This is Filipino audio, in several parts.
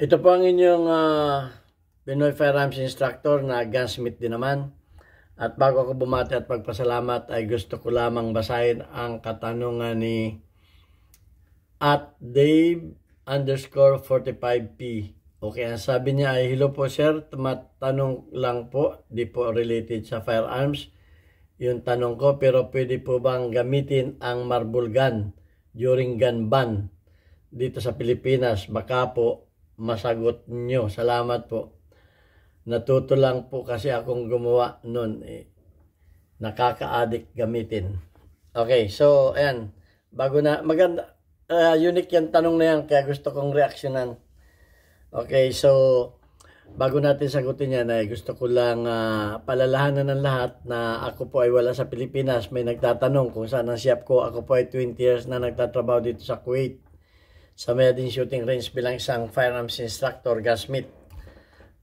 Ito po ang inyong Pinoy Firearms Instructor na gunsmith din naman. At bago ako bumati at magpasalamat ay gusto ko lamang basahin ang katanungan ni @Dave_45P. Okay, ang sabi niya ay, hello po sir, tumatanong lang po, di po related sa firearms yung tanong ko, pero pwede po bang gamitin ang marble gun during gun ban dito sa Pilipinas? Baka po masagot nyo. Salamat po. Natuto lang po kasi akong gumawa nun. Nakaka-addict gamitin. Okay, so ayan. Bago na, maganda, unique yung tanong na yan, kaya gusto kong reaksyonan. Okay, so bago natin sagutin yan, ay gusto ko lang palalahanan ng lahat na ako po ay wala sa Pilipinas. May nagtatanong kung saan ang siyap ko. Ako po ay 20 years na nagtatrabaho dito sa Kuwait sa Mayadin Shooting Range bilang isang firearms instructor, gunsmith.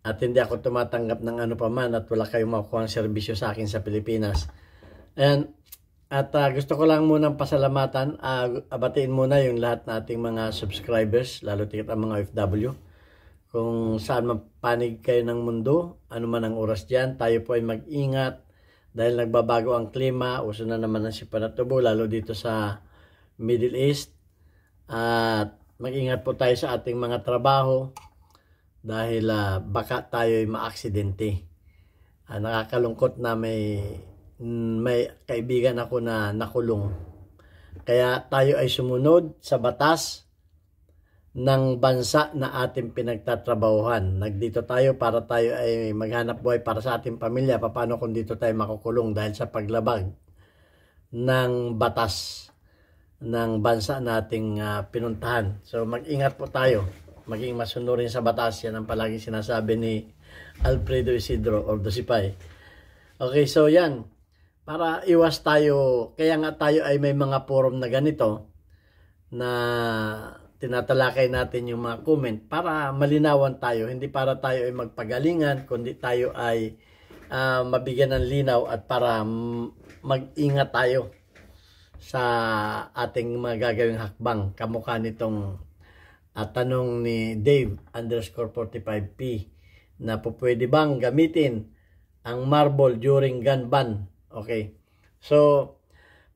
At hindi ako tumatanggap ng ano pa man at wala kayong makukuha ng serbisyo sa akin sa Pilipinas. Ayan. At gusto ko lang munang pasalamatan, abatiin muna yung lahat nating mga subscribers, lalo tigit ang mga OFW. Kung saan mapanig kayo ng mundo, ano man ang oras dyan, tayo po ay mag-ingat dahil nagbabago ang klima, uso na naman ang sipanatubo, lalo dito sa Middle East. At mag-ingat po tayo sa ating mga trabaho dahil baka tayo ay maaksidente. Nakakalungkot na may kaibigan ako na nakulong. Kaya tayo ay sumunod sa batas ng bansa na ating pinagtatrabahuhan. Nagdito tayo para tayo ay maghanap buhay para sa ating pamilya. Paano kung dito tayo makukulong dahil sa paglabag ng batas ng bansa nating pinuntahan. So mag-ingat po tayo. Maging masunurin sa batas. Yan ang palaging sinasabi ni Alfredo Isidro or Dosipay. Okay, so yan. Para iwas tayo, kaya nga tayo ay may mga forum na ganito na tinatalakay natin yung mga comment para malinawan tayo. Hindi para tayo ay magpagalingan, kundi tayo ay mabigyan ng linaw at para mag-ingat tayo sa ating mga gagawing hakbang. Kamukha nitong tanong ni Dave_45P na po pwede bang gamitin ang marble during gun ban? Okay. So,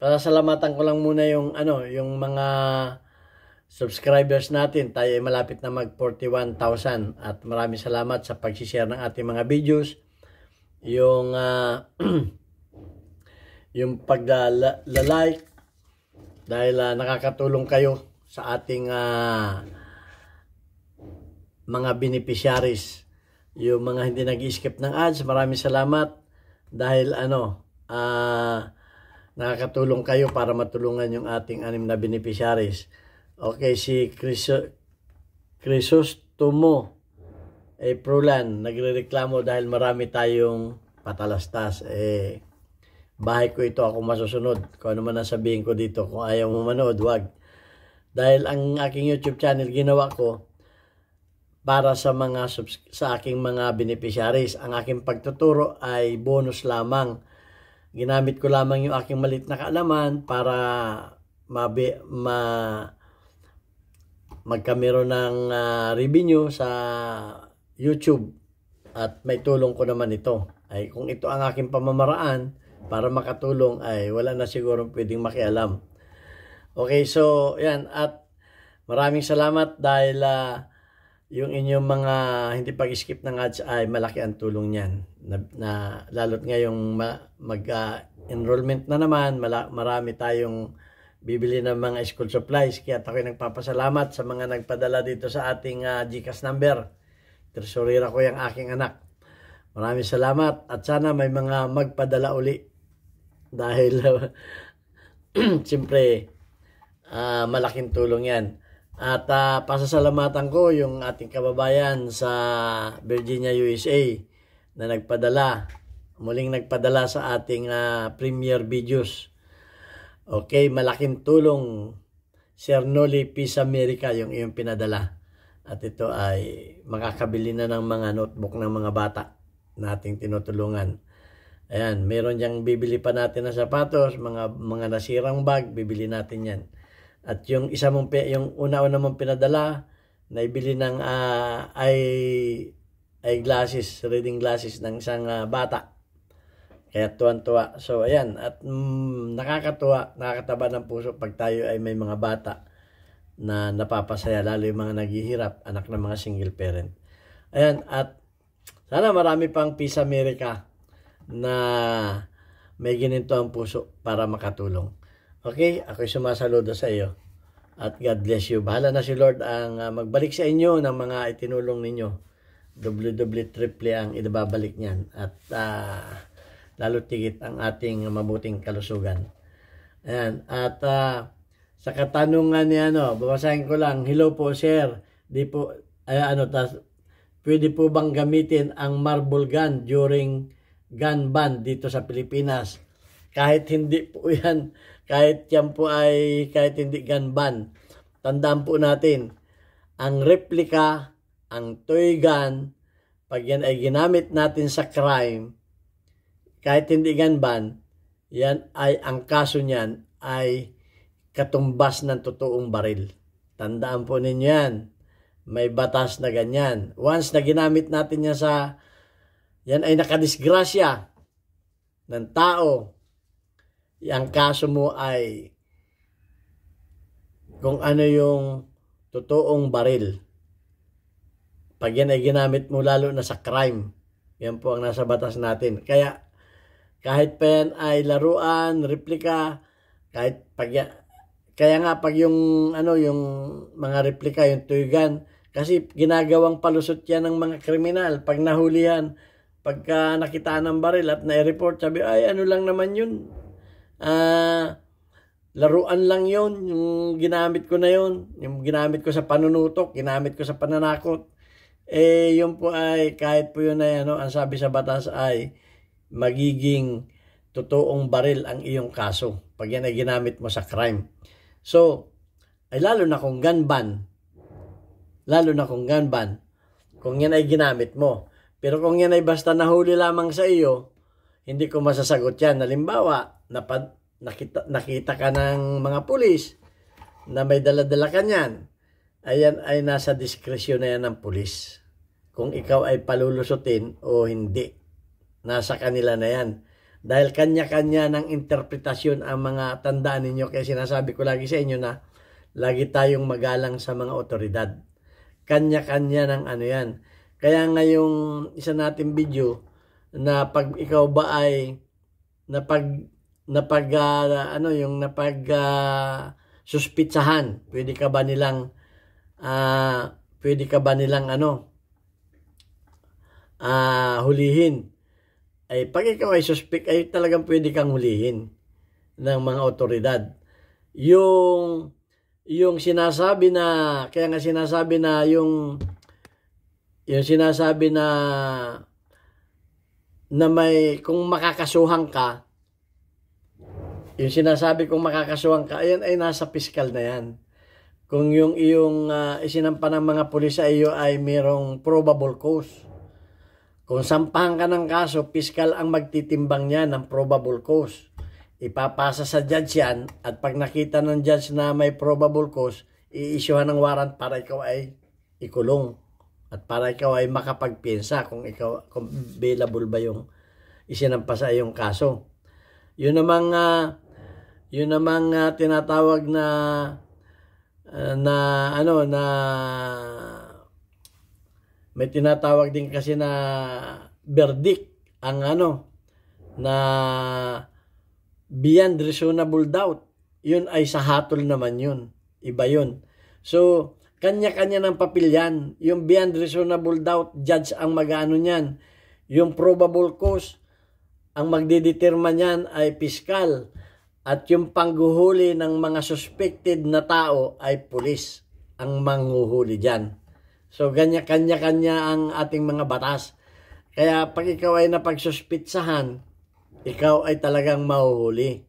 pasasalamatan ko lang muna yung yung mga subscribers natin. Tayo ay malapit na mag 41,000 at maraming salamat sa pag-share ng ating mga videos. Yung yung pag-like dahil nakakatulong kayo sa ating mga beneficiaries. Yung mga hindi nag-skip ng ads, maraming salamat dahil nakakatulong kayo para matulungan yung ating 6 na beneficiaries. Okay, si Crisostomo Prolan nagrereklamo dahil marami tayong patalastas. Bahay ko ito, ako masusunod. Kung ano man ang sabihin ko dito, kung ayaw mo manood, wag. Dahil ang aking YouTube channel ginawa ko para sa aking mga beneficiaries. Ang aking pagtuturo ay bonus lamang. Ginamit ko lamang yung aking malit na kaalaman para magkamero ng revenue sa YouTube at may tulong ko naman ito. Ay kung ito ang aking pamamaraan para makatulong ay wala na siguro pwedeng makialam. Okay, so yan, at maraming salamat dahil yung inyong mga hindi pag-skip ng ads ay malaki ang tulong niyan. Na lalo't ngayong mag-enrollment na naman, marami tayong bibili ng mga school supplies. Kaya ako'y nagpapasalamat sa mga nagpadala dito sa ating GCash number. Tresurera ko yung aking anak. Maraming salamat at sana may mga magpadala uli. Dahil siyempre malaking tulong yan. At pasasalamatan ko yung ating kababayan sa Virginia, USA na muling nagpadala sa ating premiere videos. Okay, malaking tulong, Sir Noli Peace America, yung iyong pinadala. At ito ay makakabili na ng mga notebook ng mga bata nating tinutulungan. Ayan, meron diyang bibili pa natin na sapatos, mga nasirang bag, bibili natin yan. At yung una mong pinadala naibili ng eyeglasses, reading glasses ng isang bata. Kaya tuwan-tuwa. So, ayan. At nakakatuwa, nakakataba ng puso pag tayo ay may mga bata na napapasaya, lalo yung mga naghihirap, anak ng mga single parent. Ayan. At sana marami pang Peace America na may gininto ang puso para makatulong. Okay? Ako'y sumasaludo sa iyo. At God bless you. Bahala na si Lord ang magbalik sa inyo ng mga itinulong ninyo. Triple ang ibabalik niyan. At lalo tigit ang ating mabuting kalusugan. Ayan. At sa katanungan ni babasahin ko lang. Hello po sir. Di po, pwede po bang gamitin ang marble gun during gun ban dito sa Pilipinas? Kahit hindi po yan, kahit hindi gun ban. Tandaan po natin, ang replika, ang toy gun, pag yan ay ginamit natin sa crime, kahit hindi gun ban, yan ay, ang kaso niyan ay katumbas ng totoong baril. Tandaan po ninyo yan. May batas na ganyan. Once na ginamit natin yan yan ay nakadisgrasya ng tao, ang kaso mo ay kung ano yung totoong baril. Pag yan ay ginamit mo lalo na sa crime, yan po ang nasa batas natin. Kaya kahit pa yan ay laruan, replika, kaya nga pag yung mga replika, yung toy gun, kasi ginagawang palusot yan ng mga kriminal. Pag nahulihan, pagka nakitaan ng baril at na-report, sabi, ay ano lang naman yun. Laruan lang yun, yung ginamit ko na yun, yung ginamit ko sa panunutok, ginamit ko sa pananakot. Yun po ay, kahit po yun ay, ang sabi sa batas ay, magiging totoong baril ang iyong kaso pag yan ay ginamit mo sa crime. So, ay lalo na kung gun ban, kung yan ay ginamit mo. Pero kung yan ay basta nahuli lamang sa iyo, hindi ko masasagot yan. Halimbawa, nakita ka ng mga pulis na may dala-dala ka niyan, ayan ay nasa diskresyon na yan ng pulis. Kung ikaw ay palulusutin o hindi. Nasa kanila na yan. Dahil kanya-kanya ng interpretasyon ang mga tandaan ninyo. Kaya sinasabi ko lagi sa inyo na lagi tayong magalang sa mga otoridad. Kanya-kanya ng yan. Kaya ngayong isa nating video na pag ikaw ba ay suspitsahan, pwede ka ba nilang hulihin? Ay pag ikaw ay suspect, ay talagang pwede kang hulihin ng mga otoridad. Yung sinasabi na, kaya nga sinasabi na yung sinasabi na may, kung makakasuhan ka, yung sinasabi kung makakasuhan ka, ayan ay nasa piskal na yan. Kung yung iyong isinampa ng mga pulis sa iyo ay mayroong probable cause. Kung sampahan ka ng kaso, piskal ang magtitimbang niya ng probable cause. Ipapasa sa judge yan, at pag nakita ng judge na may probable cause, i-issuehan ng warrant para ikaw ay ikulong. At para ikaw ay makapagpiensa kung available ba yung isinampa sa iyong kaso. Yun namang tinatawag na may tinatawag din kasi na verdict ang na beyond reasonable doubt. Yun ay sa hatol naman yun. Iba yun. So, kanya-kanya ng papel yan. Yung beyond reasonable doubt, judge ang mag-ano niyan. Yung probable cause, ang magdidetermine niyan ay piskal. At yung panghuhuli ng mga suspected na tao ay pulis ang manghuhuli dyan. So, kanya-kanya ang ating mga batas. Kaya, pag ikaw ay napagsuspitsahan, ikaw ay talagang mahuhuli.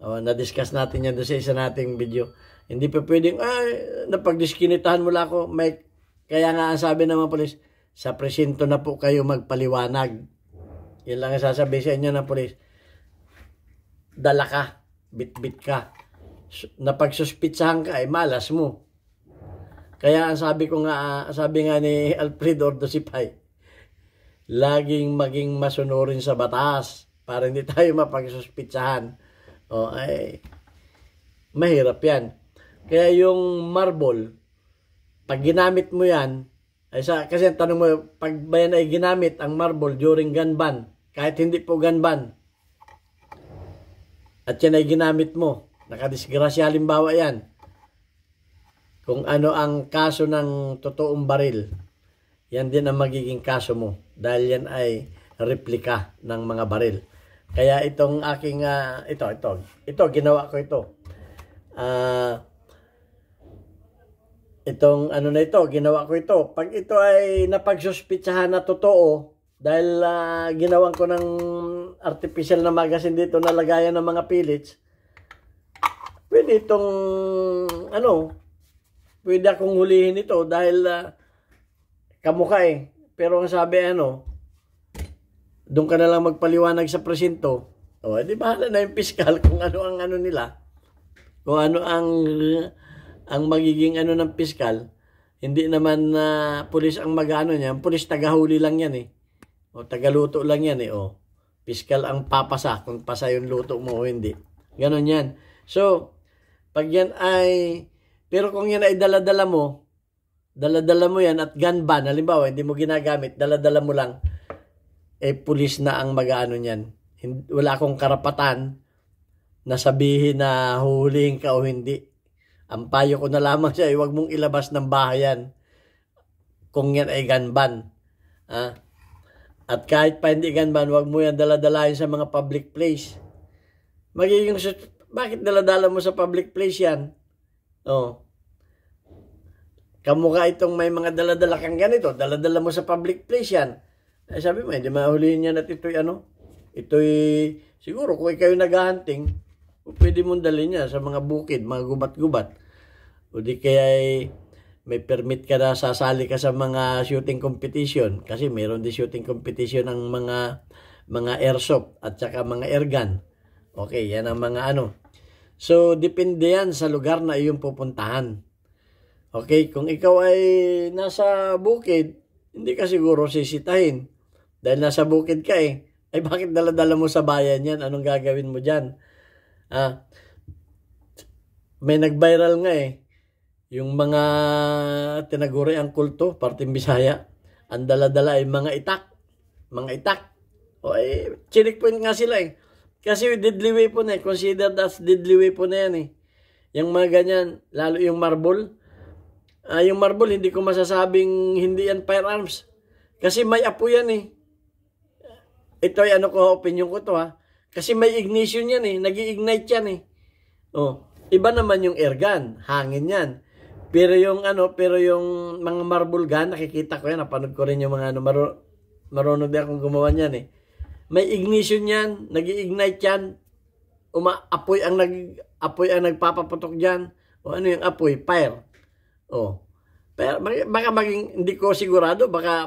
Na-discuss natin yan doon sa isa nating video. Hindi pa pwedeng, napagdiskinitahan mo lang ako. Kaya nga ang sabi ng mga polis, sa presinto na po kayo magpaliwanag. Yun lang ang sasabihin sa inyo ng polis. Dala ka, bit-bit ka. Napagsuspitsahan ka, ay malas mo. Kaya ang sabi ko nga, sabi nga ni Alfred Ordosipay, laging maging masunurin sa batas para hindi tayo mapagsuspitsahan. O ay mahirap yan. Kaya yung marble, pag ginamit mo yan, kasi ang tanong mo, pag ba yan ay ginamit ang marble during gun ban, kahit hindi po gun ban, at yan ay ginamit mo, nakadisgrasya halimbawa yan, kung ano ang kaso ng totoong baril, yan din ang magiging kaso mo, dahil yan ay replika ng mga baril. Kaya itong aking, ito, ginawa ko ito. Itong ano na ito, ginawa ko ito. Pag ito ay napagsuspitsahan na totoo, dahil ginawan ko ng artificial na magazine dito na lagayan ng mga pellets, pwede itong, pwede akong hulihin ito dahil kamukha eh. Pero ang sabi doon ka na lang magpaliwanag sa presinto. O, di bahala na yung piskal kung ano ang nila. Kung ano ang magiging ng piskal. Hindi naman pulis ang mag-ano niya. Pulis tagahuli lang yan eh. O tagaluto lang yan eh. O, piskal ang papasa kung pasa yung luto mo o hindi. Ganon yan. So, pag yan ay, pero kung yan ay dala-dala mo yan at gun ban, halimbawa, hindi mo ginagamit, dala-dala mo lang, pulis na ang mag-ano niyan. Wala akong karapatan na sabihin na huhulihin ka o hindi. Ang payo ko na lamang siya, huwag mong ilabas ng bahayan kung yan ay gun ban. At kahit pa hindi gun ban, huwag mo yan daladalahin sa mga public place. Bakit daladala mo sa public place yan? Kamukha itong may mga daladala kang ganito, daladala mo sa public place yan. Sabi mo, hindi mahulihin yan at ito'y siguro kung ikaw yung naghahunting, pwede mong dalhin niya sa mga bukid, mga gubat-gubat. O di kaya may permit ka na, sasali ka sa mga shooting competition. Kasi mayroon din shooting competition ng mga airsoft at saka mga airgun. Okay, yan ang mga So, depende yan sa lugar na iyong pupuntahan. Okay, kung ikaw ay nasa bukid, hindi ka siguro sisitahin. Dahil nasa bukid ka eh. Ay bakit dala-dala mo sa bayan yan? Anong gagawin mo dyan? May nag-viral nga eh. Yung mga tinaguri ang kulto, parting Bisaya, ang dala-dala ay mga itak. Mga itak. O eh, chinik point nga sila eh. Kasi deadly weapon eh. Considered as deadly weapon na yan eh. Yung mga ganyan, lalo yung marble. Yung marble, hindi ko masasabing hindi yan firearms. Kasi may apo yan eh. Ito ay opinion ko to ha. Kasi may ignition yan eh. Nag-i-ignite yan eh. Iba naman yung airgun. Hangin yan. Pero yung mga marble gun, nakikita ko yan. Napanood ko rin yung mga marunod din akong gumawa niyan eh. May ignition yan. Nag-i-ignite yan. Apoy ang nagpapaputok dyan. O ano yung apoy? Fire. Pero baka maging, hindi ko sigurado, baka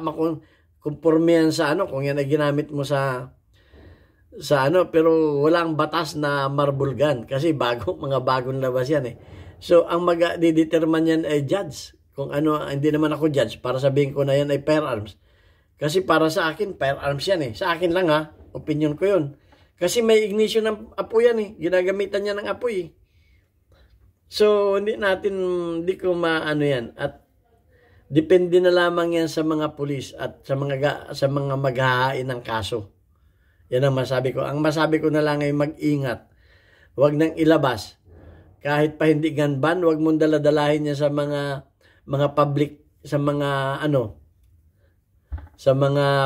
conforme yan sa kung yan ay ginamit mo sa pero walang batas na marble gun kasi mga bagong labas yan eh. So ang mag-determine yan ay judge. Kung hindi naman ako judge para sabihin ko na yan ay firearms. Kasi para sa akin firearms yan eh. Sa akin lang opinion ko yun. Kasi may ignition ng apoy yan eh. Ginagamitan niya ng apoy eh. So hindi ko maano yan at depende na lamang yan sa mga pulis at sa mga maghahain ng kaso. Yan ang masabi ko. Ang masabi ko na lang ay mag-ingat. Huwag nang ilabas. Kahit pa hindi gun ban, huwag mong daladalahin niya sa mga public, sa mga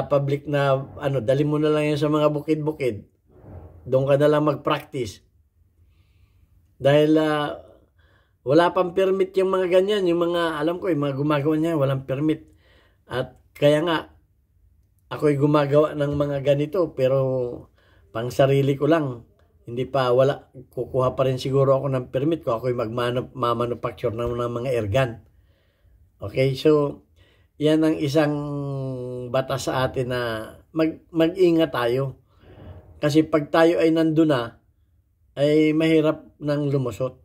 public na dali mo na lang yan sa mga bukid-bukid. Doon ka na lang mag-practice. Dahil wala pang permit yung mga ganyan. Yung mga, alam ko, yung mga gumagawa niya, walang permit. At kaya nga, ako'y gumagawa ng mga ganito, pero pang sarili ko lang. Hindi pa, kukuha pa rin siguro ako ng permit ko. Ako'y mamanufacture ng mga airgun. Okay, so, yan ang isang batas sa atin na mag-ingat tayo. Kasi pag tayo ay nandun na, ay mahirap nang lumusot.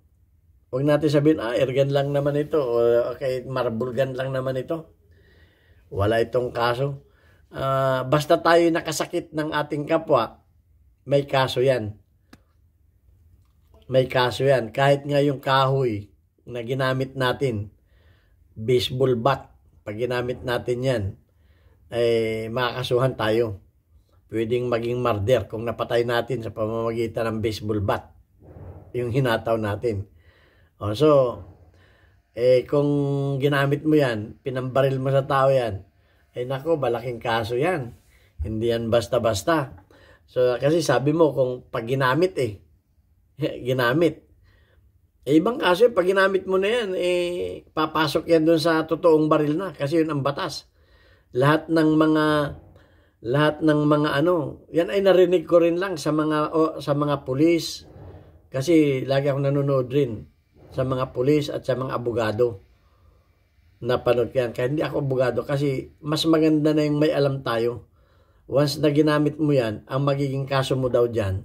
Huwag natin sabihin, airgun lang naman ito, o okay, marble gun lang naman ito. Wala itong kaso. Basta tayo nakasakit ng ating kapwa, may kaso yan. May kaso yan. Kahit nga yung kahoy na ginamit natin, baseball bat, pag ginamit natin yan, ay makakasuhan tayo. Pwedeng maging murder kung napatay natin sa pamamagitan ng baseball bat, yung hinataw natin. So, kung ginamit mo yan, pinambaril mo sa tao yan, nako, malaking kaso yan. Hindi yan basta-basta. So, kasi sabi mo, kung pag ginamit ginamit. Ibang kaso, pag ginamit mo na yan, papasok yan dun sa totoong baril na. Kasi yun ang batas. Lahat ng mga yan ay narinig ko rin lang sa mga pulis. Kasi lagi ako nanonood rin sa mga pulis at sa mga abogado. Napanood yan. Kaya hindi ako abogado kasi mas maganda na yung may alam tayo. Once na ginamit mo yan, ang magiging kaso mo daw dyan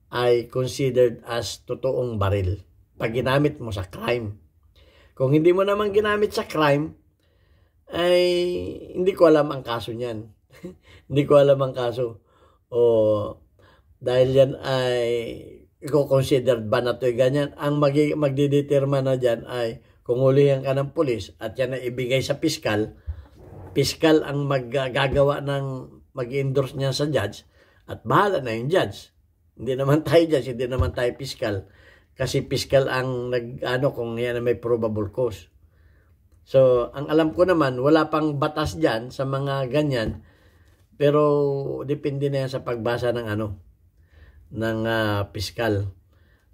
ay considered as totoong baril. Pag ginamit mo sa crime. Kung hindi mo naman ginamit sa crime, ay hindi ko alam ang kaso niyan. Hindi ko alam ang kaso. Dahil yan ay i-considered ba na ito ganyan. Ang magdidetermine na dyan ay kung hulihan ka ng pulis at yan ay ibigay sa piskal ang maggagawa ng mag-endorse niya sa judge at bahala na yung judge. Hindi naman tayo judge, hindi naman tayo piskal. Kasi piskal ang kung yan may probable cause. So, ang alam ko naman, wala pang batas dyan sa mga ganyan, pero depende na yan sa pagbasa ng piskal.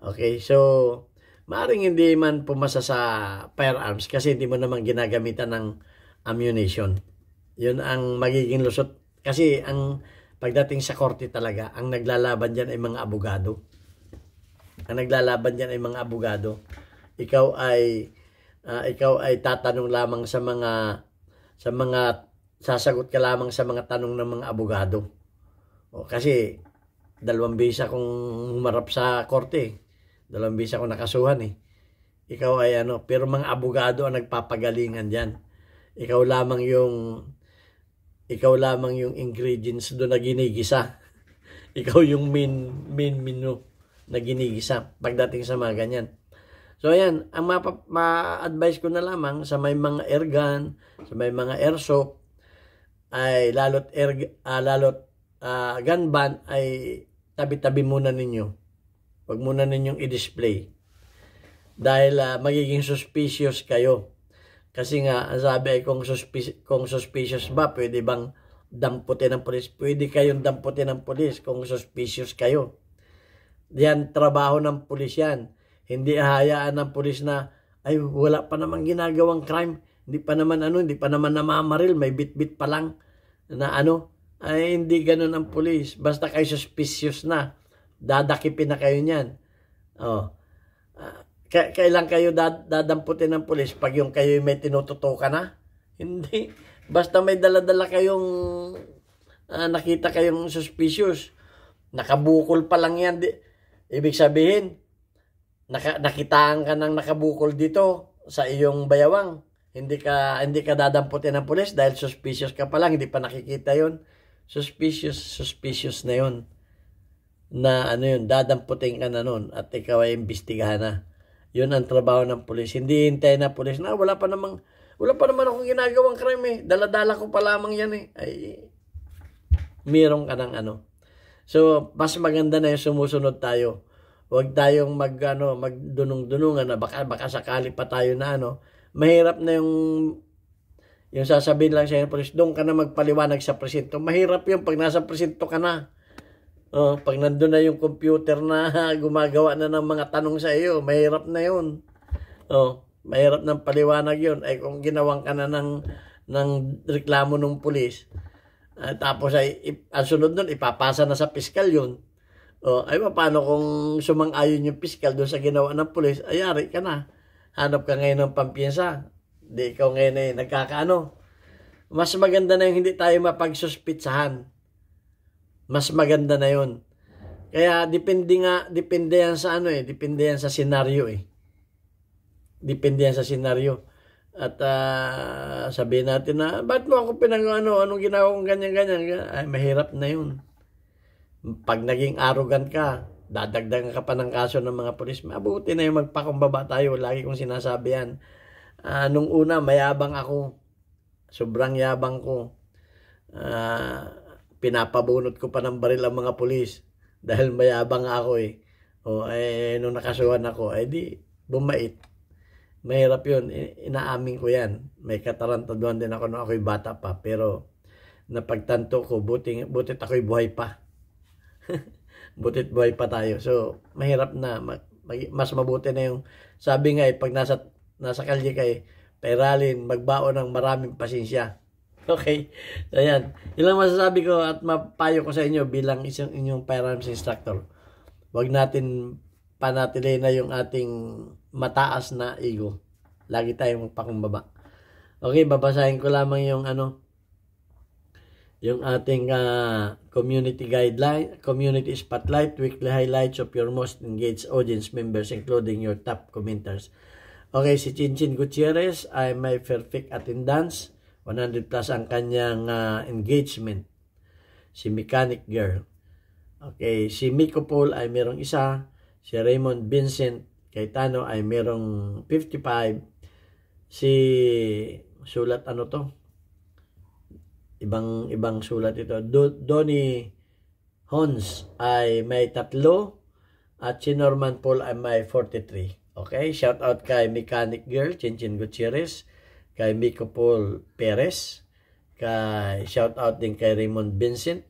Okay, so maaring hindi man pumasa sa firearms kasi hindi mo naman ginagamitan ng ammunition. Yun ang magiging lusot. Kasi ang pagdating sa korte talaga, ang naglalaban dyan ay mga abogado. Ang naglalaban dyan ay mga abogado. Ikaw ay tatanong lamang sa mga sasagot ka lamang sa mga tanong ng mga abogado. Kasi 2 beses akong humarap sa korte. 2 beses ako nakasuhan Ikaw ay pero mga abogado ang nagpapagalingan diyan. Ikaw lamang yung ingredients doon na ginigisa. Ikaw yung main menu na ginigisa pagdating sa mga ganyan. So ayan, ang ma-advise ko na lamang sa may mga airgun, sa may mga airsoft ay lalot gun ban ay tabi-tabi muna ninyo. Huwag muna ninyong i-display. Dahil magiging suspicious kayo. Kasi nga, sabi ay kung suspicious ba, pwede bang damputin ng pulis? Pwede kayong damputin ng pulis kung suspicious kayo. Yan, trabaho ng pulis yan. Hindi hahayaan ng pulis na, ay wala pa namang ginagawang crime. Hindi pa naman namamaril, may bit-bit pa lang na ay hindi ganun ang pulis. Basta kayo suspicious na, dadakipin na kayo niyan. Kailan kayo dadamputin ng pulis pag yung kayo may tinututukan na? Hindi. Basta may dala-dala kayong nakita kayong suspicious. Nakabukol pa lang yan. Ibig sabihin, nakitaan ka ng nakabukol dito sa iyong bayawang. Hindi ka dadamputin ng pulis dahil suspicious ka pa lang, hindi pa nakikita yon. Suspicious na yon. Na dadamputin ka na nun at ikaw ay imbestigahan na. Yun ang trabaho ng pulis. Hindi hintay na pulis na wala pa naman akong ginagawang crime Dala-dala ko pa lamang yan Ay, meron ka ng So, mas maganda na yung sumusunod tayo. Huwag tayong magdunong-dunungan na baka sakali pa tayo na Mahirap na yung sasabihin lang siya ng pulis, doon ka na magpaliwanag sa presinto. Mahirap yung pag nasa presinto ka na. Pag nandun na yung computer na gumagawa na ng mga tanong sa iyo, mahirap na yun. Mahirap ng paliwanag yun. Ay kung ginawang ka na ng reklamo ng pulis, tapos ay ang sunod nun, ipapasa na sa piskal yun. Ay paano kung sumang-ayon yung piskal doon sa ginawa ng pulis, ayari ka na. Hanap ka ngayon ng pampiyansa. Di ikaw ngayon ay nagkakaano. Mas maganda na yung hindi tayo mapagsuspitsahan. Mas maganda na yun. Kaya depende yan sa depende yan sa senaryo depende yan sa senaryo. At sabihin natin na, ba't mo ako anong ginawa kong ganyan-ganyan? Ay, mahirap na yun. Pag naging arrogant ka, dadagdagan ka pa ng kaso ng mga pulis. Mabuti na yung magpakumbaba tayo. Lagi kong sinasabi yan. Nung una, mayabang ako. Sobrang yabang ko. Pinapabunot ko pa ng baril ang mga pulis. Dahil mayabang ako eh. Nung nakasuhan ako, di bumait. Mahirap yun. Inaamin ko yan. May katarantaduhan din ako nung ako'y bata pa. Pero napagtanto ko, butit ako'y buhay pa. Butit buhay pa tayo. So, mahirap na. Mas mabuti na yung, sabi nga pag nasa kalye kay pairalin, magbaon ng maraming pasensya. Okay? So, yan. Yun lang masasabi ko at mapayo ko sa inyo bilang isang inyong firearms instructor. Huwag natin panatilihin na yung ating mataas na ego. Lagi tayong magpakumbaba. Okay, babasahin ko lamang yung yung ating community guideline, community spotlight, weekly highlights of your most engaged audience members including your top commenters. Okay, si Chinchin Gutierrez ay may perfect attendance, 100 plus ang kanyang engagement. Si Mechanic Girl. Okay, si Miko Paul ay merong isa. Si Raymond Vincent Cayetano ay merong 55. Si sulat ibang sulat ito. Donnie Hons ay may 3 at si Norman Paul ay may 43. Okay, shout out kay Mechanic Girl Chinchin Gutierrez, kay Miko Paul Perez, shout out din kay Raymond Vincent,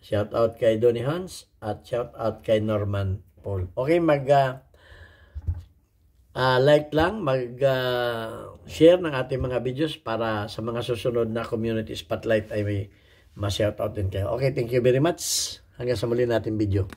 shout out kay Donnie Hons, at shout out kay Norman Paul. Okay, like lang, share ng ating mga videos para sa mga susunod na community spotlight ay may ma-shout out din kayo. Okay, thank you very much. Hanggang sa muli natin video.